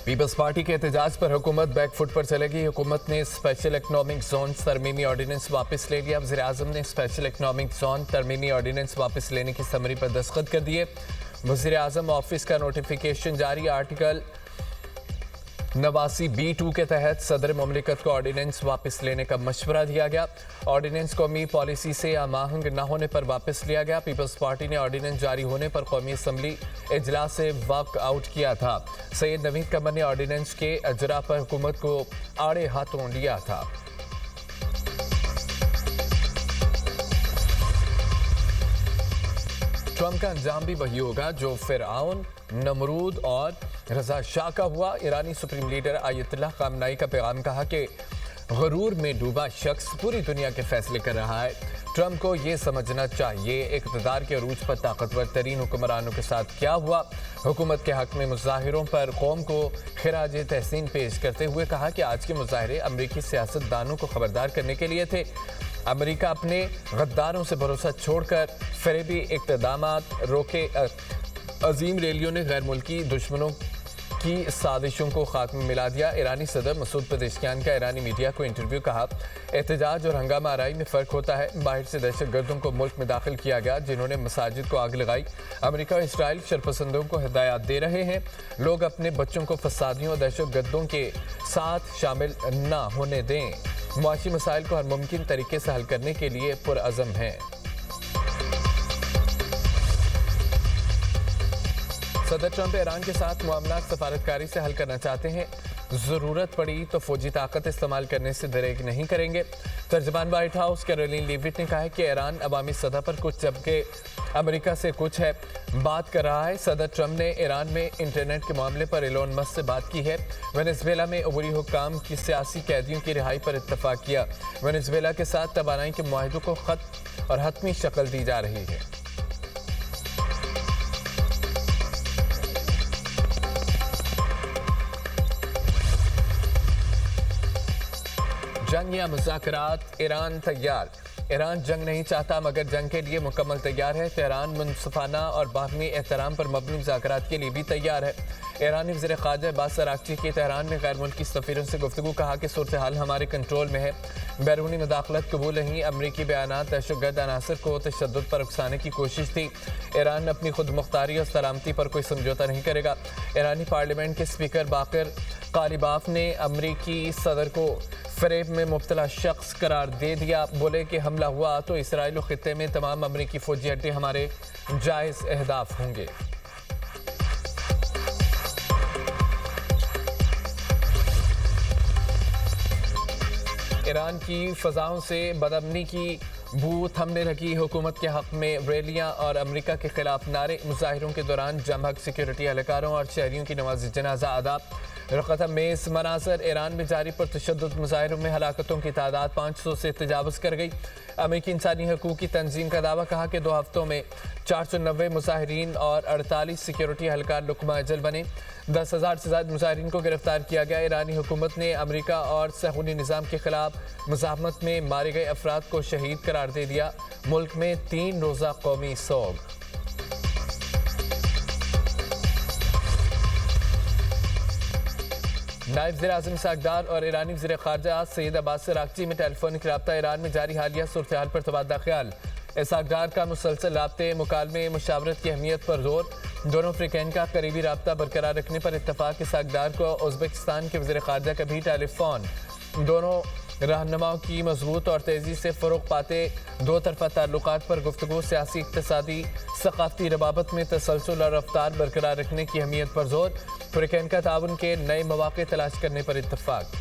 Peoples party के एहतजाज पर हुकूमत बैकफुट पर चलेगी। हुकूमत ने स्पेशल इकनॉमिक जोन तरमीमी ऑर्डिनेंस वापस ले लिया। वज़ीर आज़म ने स्पेशल इकनॉमिक जोन तरमीमी ऑर्डिनेंस वापस लेने की समरी पर दस्तखत कर दिए। वज़ीर आज़म ऑफिस का नोटिफिकेशन जारी। आर्टिकल 89B2 के तहत सदर मुमलिकत को ऑर्डिनेंस वापस लेने का मशवरा दिया गया। ऑर्डिनेंस कौमी पॉलिसी से आमाहंग न होने पर वापस लिया गया। पीपल्स पार्टी ने ऑर्डिनेंस जारी होने पर कौमी असम्बली इजलास से वॉक आउट किया था। सैयद नवीद कमर ने ऑर्डिनेंस के अजरा पर हुकूमत को आड़े हाथों लिया था। ट्रंप का अंजाम भी वही होगा जो फिरआउन, नमरूद और रजा शाह का हुआ। ईरानी सुप्रीम लीडर आयतुल्लाह खामनाई का पैगाम कहा कि गरूर में डूबा शख्स पूरी दुनिया के फैसले कर रहा है। ट्रंप को ये समझना चाहिए इक़्तिदार के अरूज पर ताकतवर तरीन हुक्मरानों के साथ क्या हुआ। हुकूमत के हक में मुजाहिरों पर कौम को खिराज तहसीन पेश करते हुए कहा कि आज के मुजाहरे अमरीकी सियासतदानों को खबरदार करने के लिए थे। अमरीका अपने गद्दारों से भरोसा छोड़कर फरेबी इक़्तिदामात रोके। अजीम रैलियों ने गैर मुल्की दुश्मनों की साजिशों को खात्मा मिला दिया। ईरानी सदर मसूद पेजेश्कियान का ईरानी मीडिया को इंटरव्यू। कहा, एहतजाज और हंगामा आराई में फ़र्क होता है। बाहर से दहशतगर्दों को मुल्क में दाखिल किया गया जिन्होंने मसाजिद को आग लगाई। अमेरिका और इसराइल शरपसंदों को हिदायत दे रहे हैं। लोग अपने बच्चों को फसादियों और दहशतगर्दों के साथ शामिल न होने दें। मुआशी मसाइल को हर मुमकिन तरीके से हल करने के लिए पुरअज़म हैं। सदर ट्रंप ईरान के साथ मामला सफारतकारी से हल करना चाहते हैं। ज़रूरत पड़ी तो फौजी ताकत इस्तेमाल करने से दरेक नहीं करेंगे। तर्जमान व्हाइट हाउस कैरोलिन लीविट ने कहा है कि ईरान अवामी सतह पर कुछ जबकि अमेरिका से कुछ है बात कर रहा है। सदर ट्रंप ने ईरान में इंटरनेट के मामले पर एलोन मस्क से बात की है। वेनेजुएला में अबूरी हुक्काम की सियासी कैदियों की रिहाई पर इत्तफाक किया। वेनेजुएला के साथ तबानाई के मुआहिदों को खत और हतमी शक्ल दी जा रही है। जंग या मुज़ाकरात, ईरान तैयार। ईरान जंग नहीं चाहता मगर जंग के लिए मुकम्मल तैयार है। तेहरान मुनसफाना और बाहमी एहतराम पर मबनी मुज़ाकरात के लिए भी तैयार है। ईरानी वज़ीर ख़ारजा अब्बास अराग़ची की तेहरान में गैर मुल्की सफ़ीरों से गुफ्तगू। कहा कि सूरत हाल हमारे कंट्रोल में है। बैरूनी मुदाखलत कबूल नहीं। अमरीकी बयानात दहशतगर्द अनासर को तशद्दुद पर उकसाने की कोशिश थी। ईरान अपनी खुद मुख्तारी और सलामती पर कोई समझौता नहीं करेगा। ईरानी पार्लियामेंट के स्पीकर बाकर कालिबाफ ने अमरीकी सदर को फरेब में मुब्तला शख्स करार दे दिया। बोले कि हमला हुआ तो इसराइल और खित्ते में तमाम अमरीकी फौजी अड्डे हमारे जायज़ अहदाफ होंगे। ईरान की फ़ज़ाओं से बदअमनी की बू थमने लगी। हुकूमत के हक़ में रैलियाँ और अमरीका के खिलाफ नारे। मुजाहिरों के दौरान जमहक सिक्योरिटी एहलकारों और शहरियों की नमाज़ जनाजा अदा। रक़म मेज़ मनाज़र। ईरान में जारी पुरतशद्दुद मुजाहिरों में हलाकतों की तादाद 500 से तजावज़ कर गई। अमेरिकी इंसानी हकूक़ की तंजीम का दावा। कहा कि 2 हफ्तों में 490 मुजाहिरीन और 48 सिक्योरिटी एहलकार लुक़मा अजल बने। 10,000 से ज़्यादा मुजाहिरीन को गिरफ्तार किया गया। ईरानी हुकूमत ने अमेरिका और सहूनी निज़ाम के खिलाफ मुज़ाहमत में मारे गए अफराद को शहीद करार दे दिया। मुल्क में 3 रोज़ा कौमी सोग। नायब वज़ीर आज़म इसहाक़ और ईरानी वज़ीर ख़ारजा सैयद अब्बास अराग़ची में टेलीफोनिक रब्ता। ईरान में जारी हालिया सूरत हाल पर तबादला ख्याल। इसहाक़ का मुसलसल राब्ते मुकालमे मुशावरत की अहमियत पर जोर। दोनों अफ्रीकैन का करीबी राब्ता बरकरार रखने पर इत्तफाक। इसहाक़ को उज़्बेकिस्तान के वज़ीर ख़ारजा का भी टेलीफोन। दोनों रहनुमाओं की मजबूत और तेज़ी से फ़रोग़ पाते दो तरफ़ा ताल्लुक़ात पर गुफ्तगू। सियासी, इक़्तिसादी, सक़ाफ़ती रबाबत में तसलसल और रफ्तार बरकरार रखने की अहमियत पर जोर। अफ्रीकैन का ताउन के नए मौक़े तलाश करने पर इत्तफाक।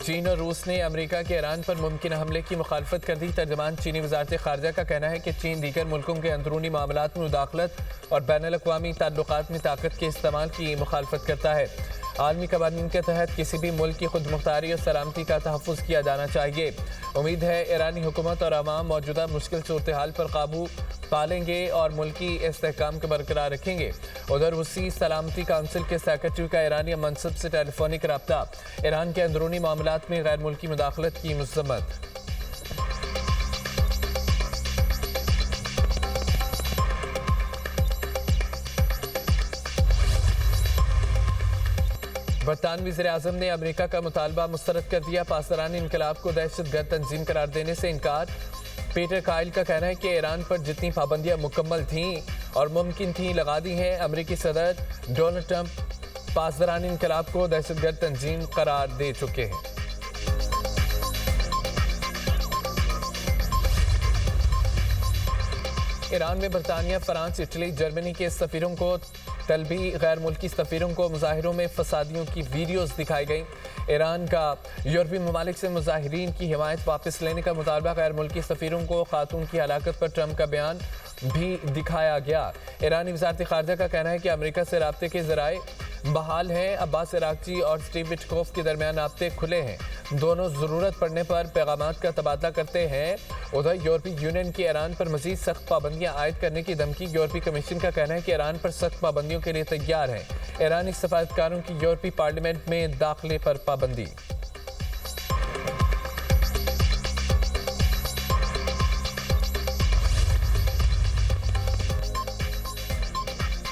चीन और रूस ने अमेरिका के ईरान पर मुमकिन हमले की मुखालफत कर दी। तर्जमान चीनी वज़ारत ख़ारजा का कहना है कि चीन दीगर मुल्कों के अंदरूनी मामलात में मुदाखलत और बैनुल-अक़वामी ताल्लुक़ात में ताकत के इस्तेमाल की मुखालफत करता है। आलमी कवानीन के तहत किसी भी मुल्क की खुद मुख्तारी और सलामती का तहफ़्फ़ुज़ किया जाना चाहिए। उम्मीद है ईरानी हुकूमत और अवाम मौजूदा मुश्किल सूरत हाल पर काबू पालेंगे और मुल्की इस्तेहकाम को बरकरार रखेंगे। उधर रूसी सलामती काउंसिल के सेक्रेटरी का ईरानी मनसब से टेलीफोनिक रब्ता। ईरान के अंदरूनी मामलात में गैर मुल्की मुदाखलत की मज़म्मत। बरतानवी वज़ीर-ए-आज़म ने अमेरिका का मुतालबा मुस्तरद कर दिया। पासदारान इनकलाब को दहशतगर्द तंजीम करार देने से इनकार। पीटर काइल का कहना है कि ईरान पर जितनी पाबंदियां मुकम्मल थीं और मुमकिन थीं लगा दी हैं। अमेरिकी सदर डोनाल्ड ट्रंप पासदारान इनकलाब को दहशतगर्द तंजीम करार दे चुके हैं। ईरान में बरतानिया, फ्रांस, इटली, जर्मनी के सफीरों को तलबी गैर मुल्की सफीरों को मुजाहिरों में फसादियों की वीडियोस दिखाई गई। ईरान का यूरोपीय ममालिक से मुजाहिरीन की हिमायत वापस लेने का मुतालबा, गैर मुल्की सफीरों को खातून की हलाकत पर ट्रंप का बयान भी दिखाया गया। ईरानी वज़ारत ख़ारजा का कहना है कि अमेरिका से राब्ते के ज़राए बहाल हैं। अब्बास इराक़ची और स्टीव विटकोफ के दरमियान राब्ते खुले हैं। दोनों ज़रूरत पड़ने पर पैगामात का तबादला करते हैं। उधर यूरोपीय यूनियन की ईरान पर मज़ीद सख्त पाबंदियाँ आयद करने की धमकी। यूरोपीय कमीशन का कहना है कि ईरान पर सख्त पाबंदियों के लिए तैयार है। ईरानी सफारतकारों की यूरोपीय पार्लियामेंट में दाखिले पर पाबंदी।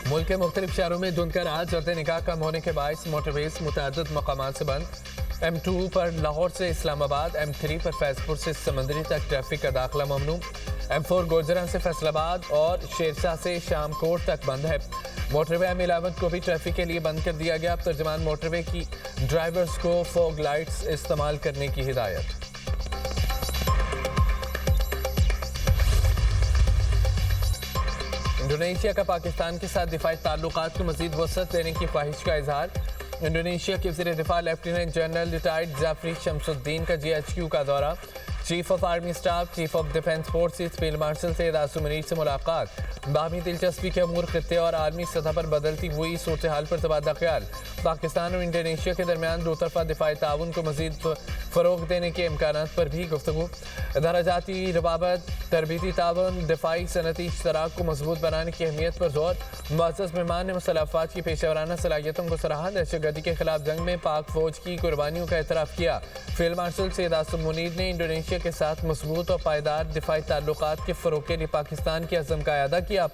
मुल्क के मुख्तलिफ शहरों में धुंध का रात, जल्द निकाह कम होने के बायस मोटरवेज मुतअद्दिद मकामात से बंद। M2 पर लाहौर से इस्लामाबाद, M3 पर फैजपुर से समंदरी तक ट्रैफिक का दाखिला ममनू। M4 गोजरा से फैसलाबाद और शेरशाह से शामकोट तक बंद है। मोटरवे M11 को भी ट्रैफिक के लिए बंद कर दिया गया। तर्जमान मोटरवे की ड्राइवर्स को फॉग लाइट्स इस्तेमाल करने की हिदायत। इंडोनेशिया का पाकिस्तान के साथ दिफाई ताल्लुकात को मज़ीद वसअत देने की ख्वाहिश का इजहार। इंडोनेशिया के वज़ीर दिफा lieutenant general retired Sjafrie Sjamsoeddin का GHQ का दौरा। Chief of army staff, chief of defence forces field marshal Syed Asim Munir से मुलाकात। बाहमी दिलचस्पी के अमूर खित्ते और आर्मी सतह पर बदलती हुई सूरत हाल पर तबादला ख्याल। पाकिस्तान और इंडोनेशिया के दरमियान दो तरफा दिफाई ताउन को मज़ीद फ़रोग देने के इम्कानात पर भी गुफ्तगू। दराजाती रवाबत, तरबीती ताउन, दिफाई सनती इश्तराक को मजबूत बनाने की अहमियत पर जोर। मुअज़्ज़ज़ मेहमान ने मुसल्लफ़ात की पेशेवराना सलाहियतों को सराहा। दहशतगर्दी के खिलाफ जंग में पाक फौज की कुर्बानियों का एतराफ़ किया। फील्ड मार्शल सैयद आसिम मुनीर ने इंडोनेशिया के साथ मजबूत और पायदार दिफाई ताल्लुकात के फ़रोग के लिए पाकिस्तान के अज़म का अदा किया।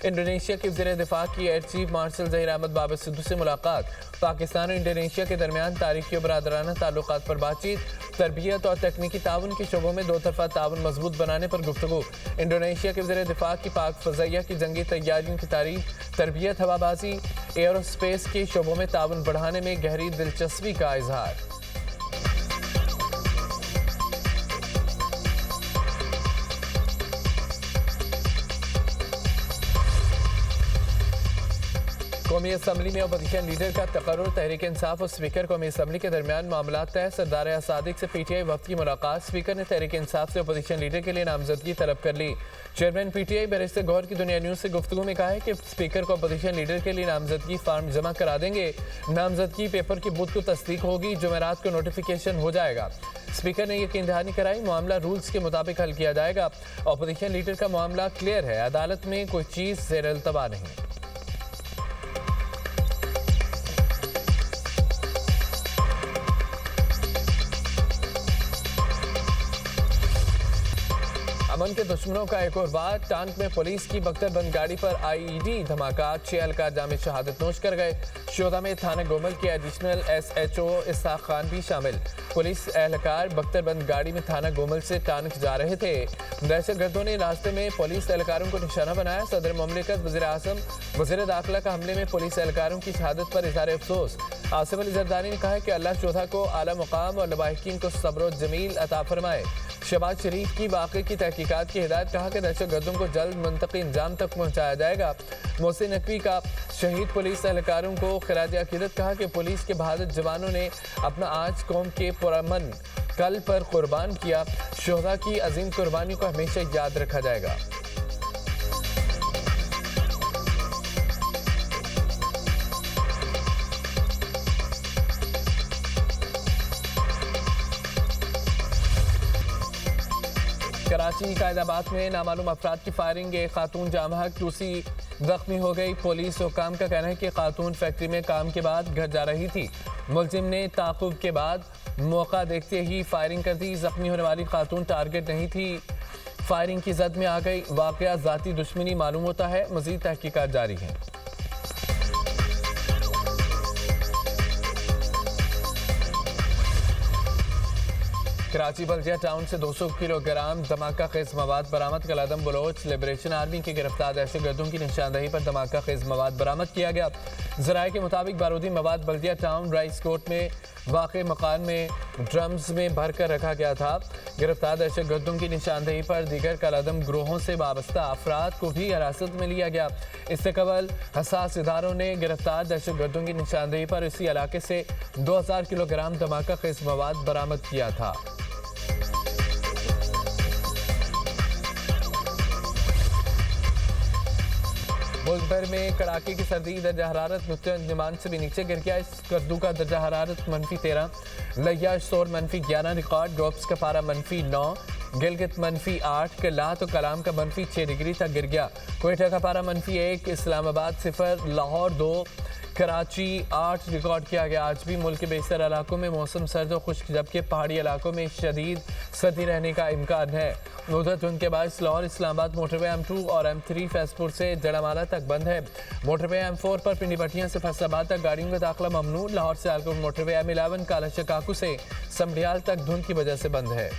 इंडोनेशिया के वज़ीर दिफा की air chief marshal Zaheer Ahmed Babar Sidhu से मुलाकात। पाकिस्तान और इंडोनेशिया के दरमियान तारीखी और बरादराना ताल्लुकात पर बातचीत। तरबियत और तकनीकी ताउन के शोबों में दो तरफा ताउन मजबूत बनाने पर गुफ्तगू। इंडोनेशिया के वज़ीर दिफा की पाक फ़ज़ाइया की जंगी तैयारियों की तारीफ। तरबियत, हवाबाजी, एयरोस्पेस के शोबों में ताउन बढ़ाने में गहरी दिलचस्पी का इजहार। कौमी असम्बली में अपोजिशन लीडर का तकर्रुर। तहरीक इंसाफ और स्पीकर कौमी असम्बली के दरमियान मामला तय। सरदार असादिक से PTI वक्त की मुलाकात। स्पीकर ने तहरीक इंसाफ से अपोजिशन लीडर के लिए नामजदगी तलब कर ली। चेयरमैन PTI बैरिस्टर गौहर की दुनिया न्यूज़ से गुफ्तगू में कहा है कि स्पीकर को अपोजिशन लीडर के लिए नामजदगी फार्म जमा करा देंगे। नामजदगी पेपर की बुध को तस्दीक होगी। जुमेरात को नोटिफिकेशन हो जाएगा। स्पीकर ने यकीन दहानी कराई मामला रूल्स के मुताबिक हल किया जाएगा। अपोजिशन लीडर का मामला क्लियर है, अदालत में कोई चीज़ ज़ेर अल्तवा नहीं। अमन के दुश्मनों का एक और बार। टांक में पुलिस की बख्तरबंद गाड़ी पर IED धमाका। 6 एहलकार जामे शहादत नोश कर गए। शोधा में थाना गोमल के एडिशनल SHO इसहाक खान भी शामिल। पुलिस एहलकार बख्तरबंद गाड़ी में थाना गोमल से टांक जा रहे थे। दहशतगर्दों ने रास्ते में पुलिस एहलकारों को निशाना बनाया। सदर मुमलिकत वज़ीर आज़म वज़ीर दाखिला का हमले में पुलिस एहलकारों की शहादत पर इज़हार अफसोस। आसिफ अली जरदारी ने कहा है कि अल्लाह शोधा को आला मुकाम और लवाहिकीन को सब्र जमील अता फरमाए। शहबाज शरीफ की वाक़े की तहकीकात की हिदायत। कहा कि दहशतगर्दों को जल्द मुंतकी इंजाम तक पहुँचाया जाएगा। मोहसिन नकवी का शहीद पुलिस एहलकारों को खिराज अकीदत। कहा कि पुलिस के बहादुर जवानों ने अपना आज कौम के पुरअमन कल पर कुर्बान किया। शोहदा की अजीम कुर्बानियों को हमेशा याद रखा जाएगा। कराची कायदाबाद में नामालूम अफराद की फायरिंग। एक खातून जामहक, दूसरी जख्मी हो गई। पुलिस हुकाम का कहना है कि खातून फैक्ट्री में काम के बाद घर जा रही थी। मुलजिम ने ताक़ुब के बाद मौका देखते ही फायरिंग कर दी। जख्मी होने वाली खातून टारगेट नहीं थी, फायरिंग की जद में आ गई। वाक़या ज़ाती दुश्मनी मालूम होता है। मज़ीद तहकीकात जारी है। कराची बल्दिया टाउन से 200 किलोग्राम धमाका खेज मवाद बरामद। कलादम बलोच लिबरेशन आर्मी के गिरफ्तार दहशतगर्दों की निशानदेही पर धमाका खेज मवाद बरामद किया गया। जराये के मुताबिक बारूदी मवाद बल्दिया टाउन राइस कोर्ट में वाक़ मकान में ड्रम्स में भर कर रखा गया था। गिरफ्तार दहशतगर्दों की निशानदेही पर दीगर कलादम ग्रोहों से वाबस्ता अफराद को भी हिरासत में लिया गया। इससे कबल हसास इदारों ने गिरफ्तार दहशतगर्दों की निशानदेही पर इसी इलाके से 2000 किलोग्राम धमाका खेज मवाद बरामद किया था। मुल्क भर में कड़ाके की सर्दी, दर्जा हरारत नुक्ते अंजमान से भी नीचे गिर गया। इस गर्दू का दर्जा हरारत -13, लिया शोर -11 रिकॉर्ड, डॉप्स का पारा -9, गिलगित -8, किलात और कलाम का -6 डिग्री तक गिर गया। कोयटा का पारा -1, इस्लामाबाद 0, लाहौर 2, कराची 8 रिकॉर्ड किया गया। आज भी मुल्क के बेशतर इलाकों में मौसम सर्द और खुश्क, जबकि पहाड़ी इलाकों में शदीद सर्दी रहने का इम्कान है। उधर धुंध के बायस लाहौर इस्लामाबाद मोटरवे M2 और M3 फैसपुर से जड़ामाला तक बंद है। मोटरवे M4 पर पिंडी भट्टियां से फैसलाबाद तक गाड़ियों का दाखिला ममनू। लाहौर से आलकोट मोटरवे M11 काला शकाकू से समढ़ियाल तक धुंध की वजह से बंद है।